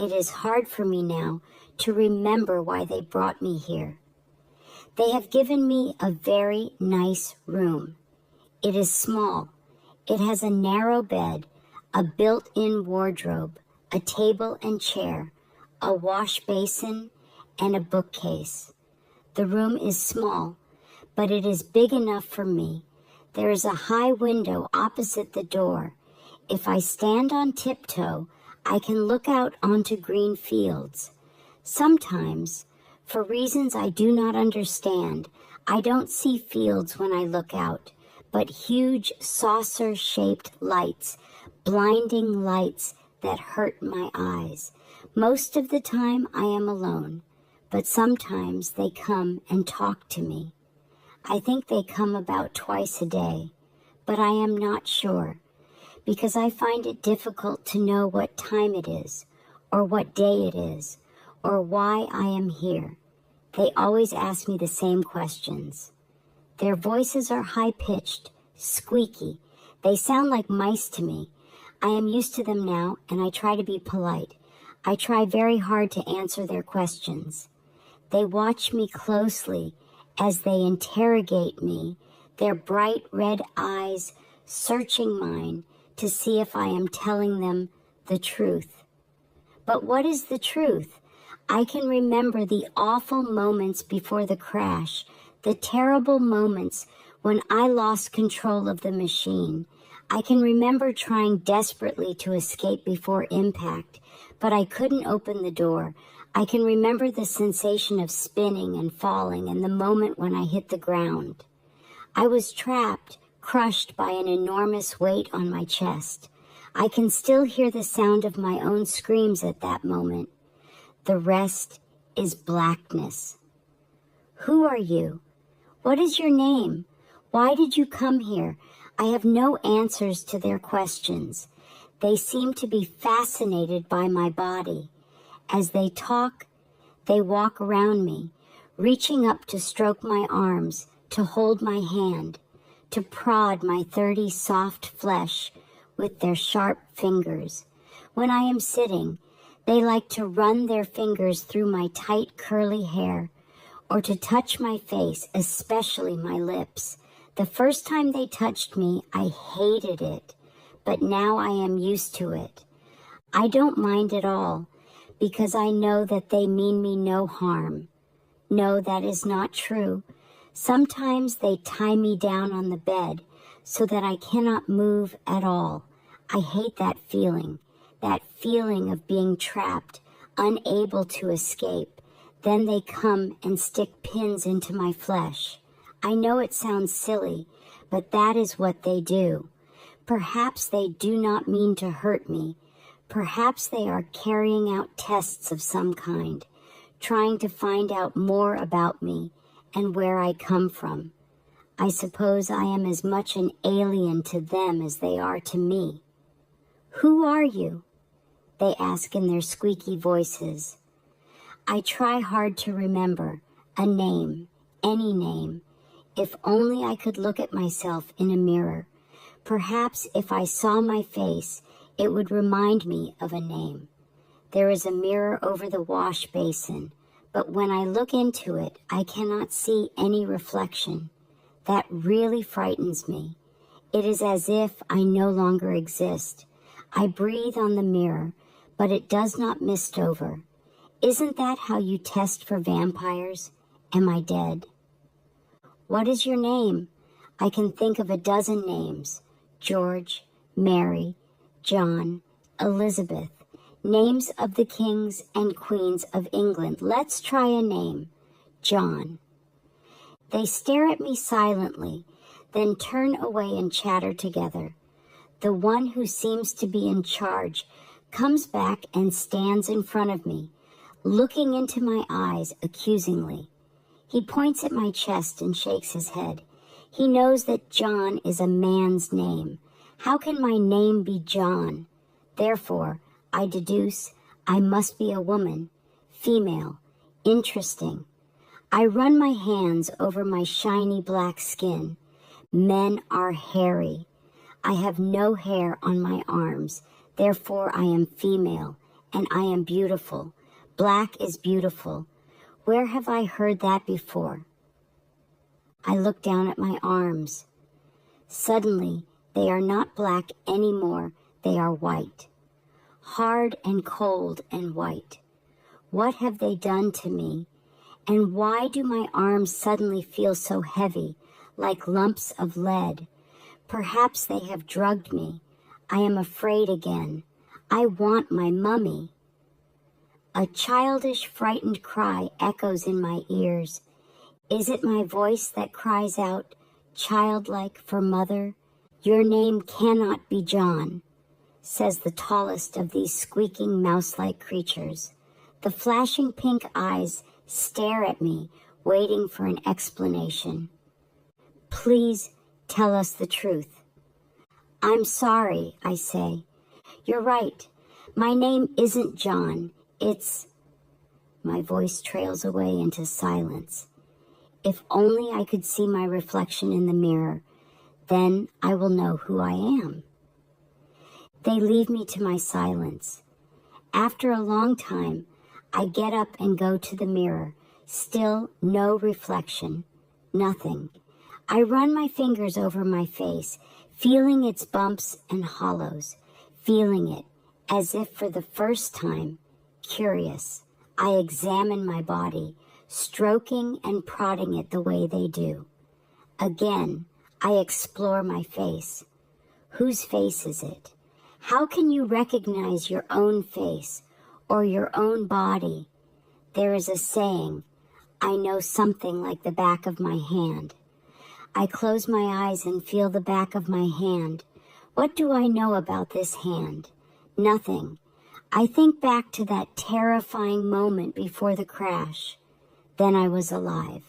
it is hard for me now to remember why they brought me here. They have given me a very nice room. It is small. It has a narrow bed, a built-in wardrobe, a table and chair, a wash basin, and a bookcase. The room is small, but it is big enough for me. There is a high window opposite the door. If I stand on tiptoe, I can look out onto green fields. Sometimes, for reasons I do not understand, I don't see fields when I look out, but huge saucer-shaped lights, blinding lights that hurt my eyes. Most of the time I am alone, but sometimes they come and talk to me. I think they come about twice a day, but I am not sure, because I find it difficult to know what time it is, or what day it is, or why I am here. They always ask me the same questions. Their voices are high-pitched, squeaky. They sound like mice to me. I am used to them now, and I try to be polite. I try very hard to answer their questions. They watch me closely as they interrogate me, their bright red eyes searching mine to see if I am telling them the truth. But what is the truth? I can remember the awful moments before the crash, the terrible moments when I lost control of the machine. I can remember trying desperately to escape before impact, but I couldn't open the door. I can remember the sensation of spinning and falling and the moment when I hit the ground. I was trapped, crushed by an enormous weight on my chest. I can still hear the sound of my own screams at that moment. The rest is blackness. Who are you? What is your name? Why did you come here? I have no answers to their questions. They seem to be fascinated by my body. As they talk, they walk around me, reaching up to stroke my arms, to hold my hand, to prod my 30 soft flesh with their sharp fingers. When I am sitting, they like to run their fingers through my tight curly hair, or to touch my face, especially my lips. The first time they touched me, I hated it, but now I am used to it. I don't mind at all, because I know that they mean me no harm. No, that is not true. Sometimes they tie me down on the bed so that I cannot move at all. I hate that feeling of being trapped, unable to escape. Then they come and stick pins into my flesh. I know it sounds silly, but that is what they do. Perhaps they do not mean to hurt me. Perhaps they are carrying out tests of some kind, trying to find out more about me and where I come from. I suppose I am as much an alien to them as they are to me. Who are you? They ask in their squeaky voices. I try hard to remember a name, any name. If only I could look at myself in a mirror. Perhaps if I saw my face, it would remind me of a name. There is a mirror over the wash basin, but when I look into it, I cannot see any reflection. That really frightens me. It is as if I no longer exist. I breathe on the mirror, but it does not mist over. Isn't that how you test for vampires? Am I dead? What is your name? I can think of a dozen names. George, Mary, John, Elizabeth. Names of the kings and queens of England. Let's try a name. John. They stare at me silently, then turn away and chatter together. The one who seems to be in charge comes back and stands in front of me, looking into my eyes accusingly. He points at my chest and shakes his head. He knows that John is a man's name. How can my name be John? Therefore, I deduce I must be a woman, female, interesting. I run my hands over my shiny black skin. Men are hairy. I have no hair on my arms. Therefore, I am female, and I am beautiful. Black is beautiful. Where have I heard that before? I look down at my arms. Suddenly, they are not black anymore. They are white. Hard and cold and white. What have they done to me? And why do my arms suddenly feel so heavy, like lumps of lead? Perhaps they have drugged me. I am afraid again. I want my mummy. A childish, frightened cry echoes in my ears. Is it my voice that cries out, childlike, for mother? Your name cannot be John, says the tallest of these squeaking mouse-like creatures. The flashing pink eyes stare at me, waiting for an explanation. Please tell us the truth. I'm sorry, I say. You're right. My name isn't John. It's... My voice trails away into silence. If only I could see my reflection in the mirror, then I will know who I am. They leave me to my silence. After a long time, I get up and go to the mirror. Still no reflection. Nothing. I run my fingers over my face, feeling its bumps and hollows, feeling it as if for the first time. Curious, I examine my body, stroking and prodding it the way they do. Again, I explore my face. Whose face is it? How can you recognize your own face or your own body? There is a saying, I know something like the back of my hand. I close my eyes and feel the back of my hand. What do I know about this hand? Nothing. I think back to that terrifying moment before the crash. Then I was alive.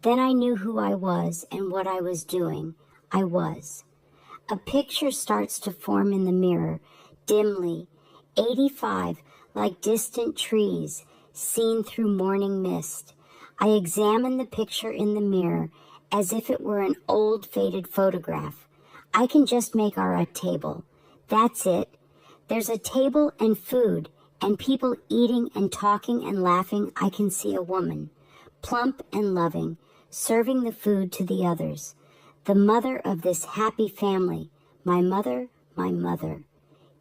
Then I knew who I was and what I was doing. I was. A picture starts to form in the mirror, dimly, 85, like distant trees, seen through morning mist. I examine the picture in the mirror as if it were an old faded photograph. I can just make our table. That's it. There's a table and food and people eating and talking and laughing. I can see a woman, plump and loving, serving the food to the others. The mother of this happy family. My mother, my mother.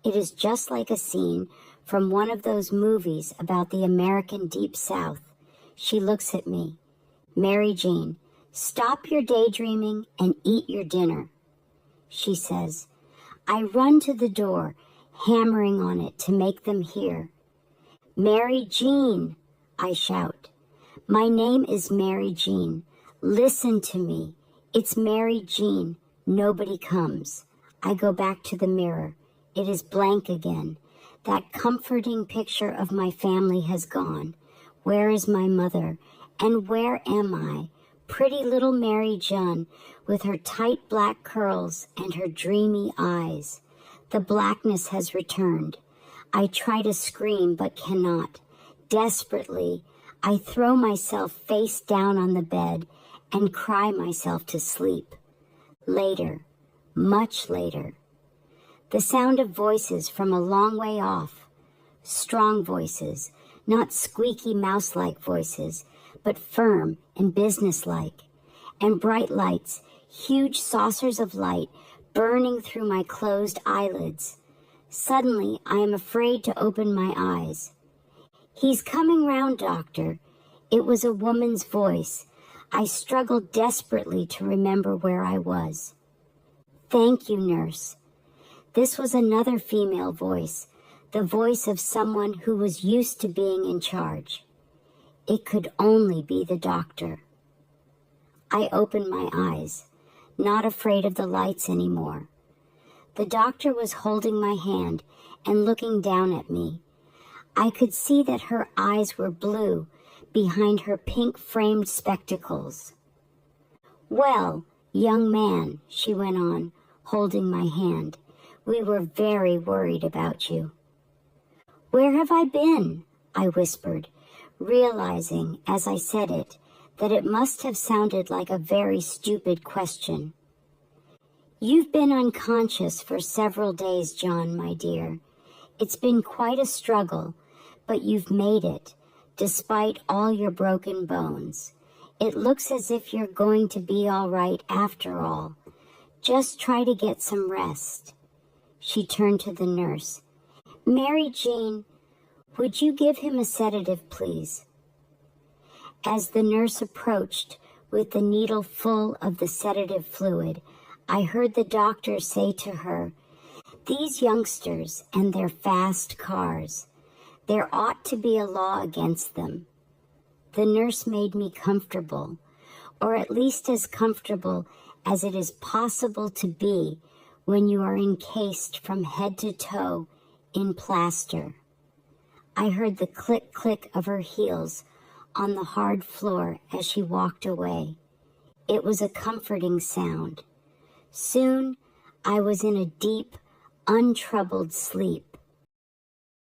It is just like a scene from one of those movies about the American Deep South. She looks at me. Mary Jean, stop your daydreaming and eat your dinner. She says. I run to the door, hammering on it to make them hear. Mary Jean, I shout. My name is Mary Jean. Listen to me. It's Mary Jean. Nobody comes. I go back to the mirror. It is blank again. That comforting picture of my family has gone. Where is my mother? And where am I? Pretty little Mary Jean with her tight black curls and her dreamy eyes. The blackness has returned. I try to scream but cannot. Desperately, I throw myself face down on the bed and cry myself to sleep. Later, much later, the sound of voices from a long way off. Strong voices, not squeaky mouse-like voices, but firm and businesslike. And bright lights, huge saucers of light, burning through my closed eyelids. Suddenly, I am afraid to open my eyes. He's coming round, doctor. It was a woman's voice. I struggled desperately to remember where I was. Thank you, nurse. This was another female voice, the voice of someone who was used to being in charge. It could only be the doctor. I opened my eyes, not afraid of the lights anymore. The doctor was holding my hand and looking down at me. I could see that her eyes were blue behind her pink-framed spectacles. Well, young man, she went on, holding my hand, we were very worried about you. Where have I been? I whispered, realizing, as I said it, that it must have sounded like a very stupid question. You've been unconscious for several days, John, my dear. It's been quite a struggle, but you've made it, despite all your broken bones. It looks as if you're going to be all right after all. Just try to get some rest." She turned to the nurse. "Mary Jean, would you give him a sedative, please?" As the nurse approached with the needle full of the sedative fluid, I heard the doctor say to her, "These youngsters and their fast cars, there ought to be a law against them." The nurse made me comfortable, or at least as comfortable as it is possible to be when you are encased from head to toe in plaster. I heard the click-click of her heels on the hard floor as she walked away. It was a comforting sound. Soon I was in a deep, untroubled sleep.